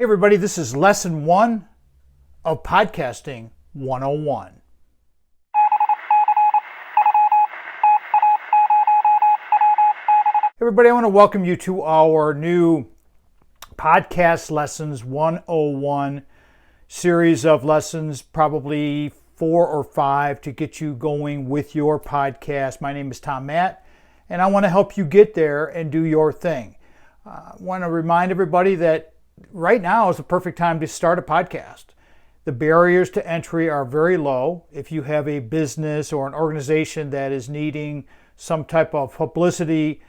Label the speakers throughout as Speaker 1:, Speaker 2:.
Speaker 1: Hey everybody, this is lesson 1 of Podcasting 101. Everybody, I want to welcome you to our new Podcast Lessons 101 series of lessons, probably 4 or 5 to get you going with your podcast. My name is Tom Matt, and I want to help you get there and do your thing. I want to remind everybody that right now is the perfect time to start a podcast. The barriers to entry are very low. If you have a business or an organization that is needing some type of publicity,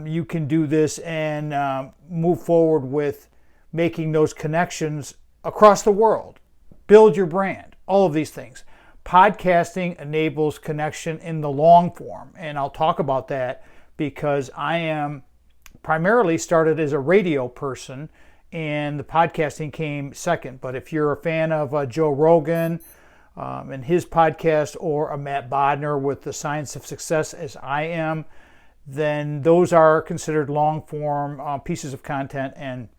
Speaker 1: you can do this and move forward with making those connections across the world. Build your brand, all of these things. Podcasting enables connection in the long form, and I'll talk about that because I am primarily started as a radio person, and the podcasting came second. But if you're a fan of Joe Rogan and his podcast, or a Matt Bodner with The Science of Success as I am, then those are considered long form pieces of content, and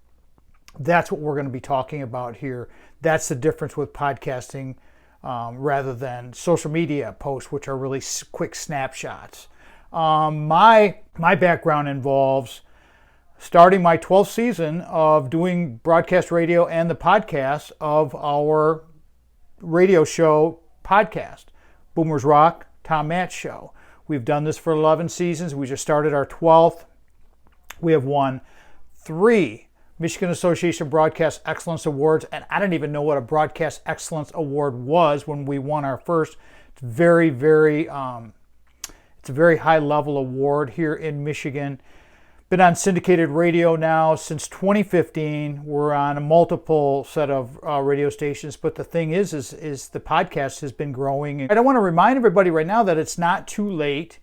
Speaker 1: that's what we're going to be talking about here. That's the difference with podcasting rather than social media posts, which are really quick snapshots. My background involves starting my 12th season of doing broadcast radio and the podcast of our radio show podcast, Boomers Rock, Tom Matt Show. We've done this for 11 seasons. We just started our 12th. We have won 3 Michigan Association Broadcast Excellence Awards, and I didn't even know what a Broadcast Excellence Award was when we won our first. It's it's a very high level award here in Michigan. Been on syndicated radio now since 2015. We're on a multiple set of radio stations, but the thing is the podcast has been growing. And I want to remind everybody right now that it's not too late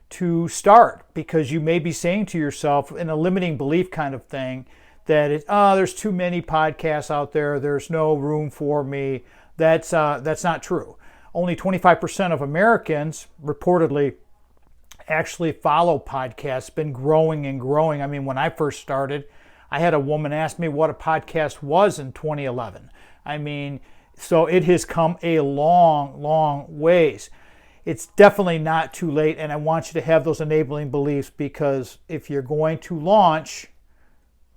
Speaker 1: to start, because you may be saying to yourself, in a limiting belief kind of thing, that there's too many podcasts out there, there's no room for me. That's not true. Only 25% of Americans reportedly actually follow podcasts. Been growing and growing. I mean, when I first started, I had a woman ask me what a podcast was in 2011. I mean, so it has come a long ways. It's definitely not too late, and I want you to have those enabling beliefs, because if you're going to launch,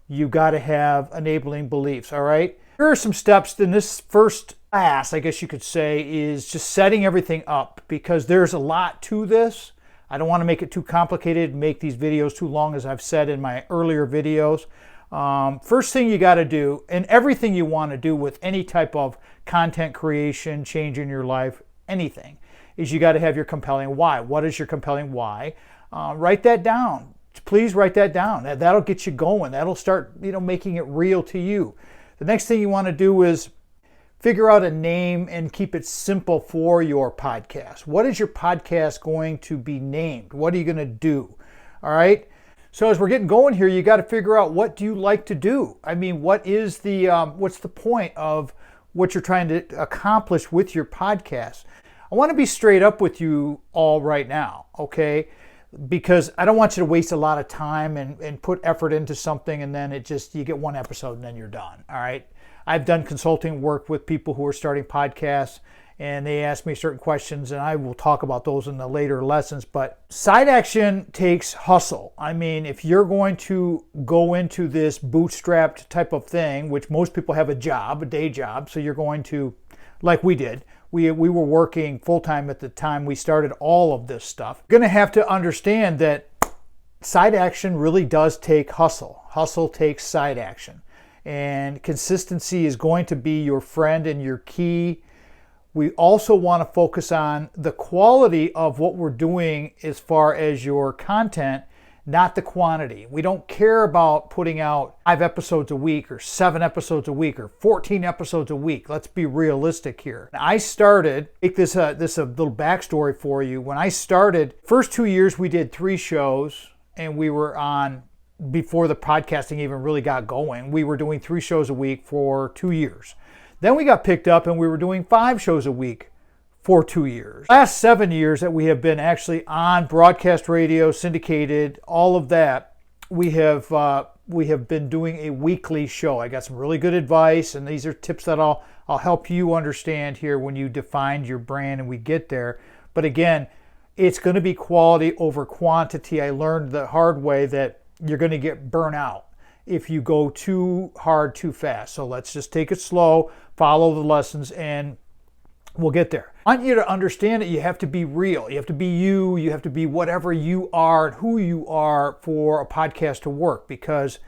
Speaker 1: you got to have enabling beliefs, all right? Here are some steps in this first class, I guess you could say, is just setting everything up, because there's a lot to this. I don't want to make it too complicated, make these videos too long, as I've said in my earlier videos. First thing you got to do, and everything you want to do with any type of content creation, change in your life, anything, is you got to have your compelling why. What is your compelling why? Write that down. Please write that down. That'll get you going. That'll start, making it real to you. The next thing you want to do is figure out a name and keep it simple for your podcast. What is your podcast going to be named? What are you going to do? All right. So as we're getting going here, you got to figure out, what do you like to do? I mean, what's the point of what you're trying to accomplish with your podcast? I want to be straight up with you all right now, okay? Because I don't want you to waste a lot of time and put effort into something, and then you get one episode and then you're done. All right. I've done consulting work with people who are starting podcasts, and they ask me certain questions, and I will talk about those in the later lessons. But side action takes hustle. I mean, if you're going to go into this bootstrapped type of thing, which most people have a day job, so you're going to, like we did, we were working full-time at the time we started all of this stuff. You're going to have to understand that side action really does take hustle. Hustle takes side action. And consistency is going to be your friend and your key. We also want to focus on the quality of what we're doing as far as your content, not the quantity. We don't care about putting out 5 episodes a week, or 7 episodes a week, or 14 episodes a week. Let's be realistic here. I started, make this a little backstory for you. When I started, first 2 years we did 3 shows, and we were on, before the podcasting even really got going, we were doing 3 shows a week for 2 years. Then we got picked up and we were doing 5 shows a week for 2 years. Last 7 years that we have been actually on broadcast radio, syndicated, all of that, we have been doing a weekly show. I got some really good advice, and these are tips that I'll help you understand here when you define your brand and we get there. But again, it's going to be quality over quantity. I learned the hard way that you're going to get burnt out if you go too hard too fast. So let's just take it slow, follow the lessons, and we'll get there. I want you to understand that you have to be real. You have to be you. You have to be whatever you are and who you are for a podcast to work. Because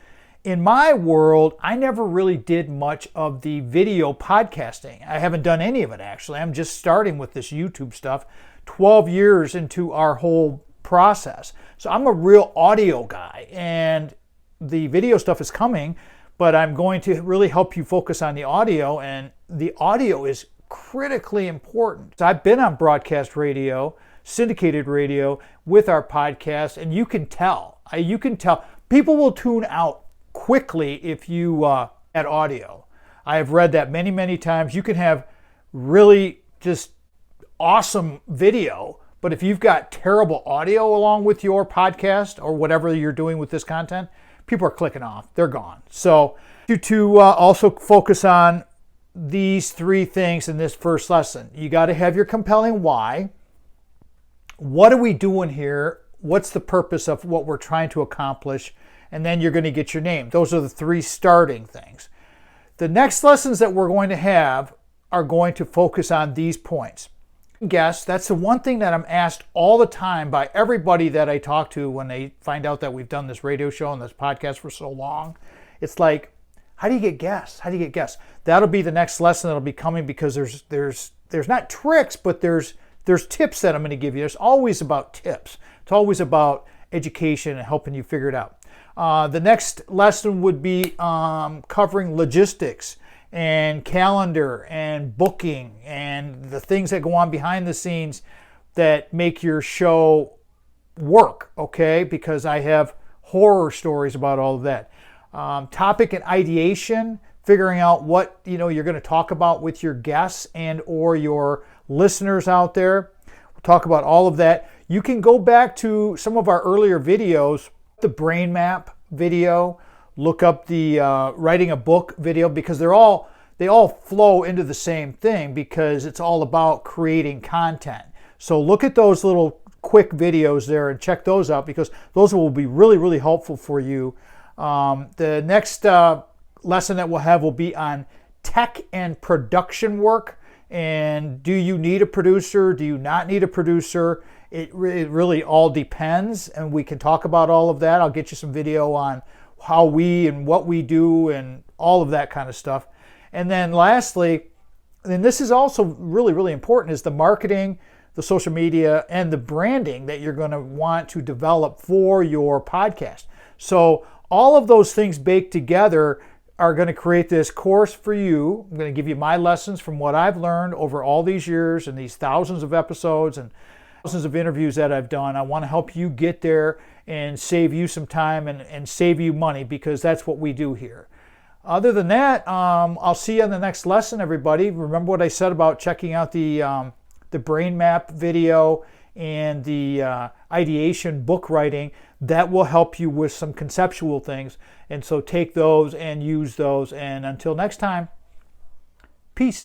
Speaker 1: in my world, I never really did much of the video podcasting. I haven't done any of it, actually. I'm just starting with this YouTube stuff 12 years into our whole process. So I'm a real audio guy, and the video stuff is coming, but I'm going to really help you focus on the audio, and the audio is critically important. So I've been on broadcast radio, syndicated radio with our podcast, and you can tell. People will tune out quickly if you add audio. I have read that many, many times. You can have really just awesome video, but if you've got terrible audio along with your podcast or whatever you're doing with this content, people are clicking off. They're gone. So to also focus on these three things in this first lesson. You got to have your compelling why. What are we doing here? What's the purpose of what we're trying to accomplish? And then you're going to get your name. Those are the three starting things. The next lessons that we're going to have are going to focus on these points. Guess that's the one thing that I'm asked all the time by everybody that I talk to when they find out that we've done this radio show and this podcast for so long. It's like, how do you get guests? How do you get guests? That'll be the next lesson that'll be coming, because there's not tricks, but there's tips that I'm going to give you. It's always about tips. It's always about education and helping you figure it out. The next lesson would be covering logistics and calendar and booking and the things that go on behind the scenes that make your show work, okay? Because I have horror stories about all of that. Topic and ideation, figuring out what you're going to talk about with your guests and or your listeners out there. We'll talk about all of that. You can go back to some of our earlier videos, the brain map video, look up the writing a book video, because they all flow into the same thing, because it's all about creating content. So look at those little quick videos there and check those out, because those will be really, really helpful for you. The next lesson that we'll have will be on tech and production work. And do you need a producer? Do you not need a producer? It really all depends, and we can talk about all of that. I'll get you some video on how we and what we do and all of that kind of stuff. And then lastly, and this is also really, really important, is the marketing, the social media, and the branding that you're going to want to develop for your podcast. So all of those things baked together are going to create this course for you. I'm going to give you my lessons from what I've learned over all these years and these thousands of episodes and thousands of interviews that I've done. I want to help you get there and save you some time and save you money, because that's what we do here. Other than that, I'll see you on the next lesson, everybody. Remember what I said about checking out the brain map video and the ideation book writing. That will help you with some conceptual things. And so take those and use those. And until next time, peace.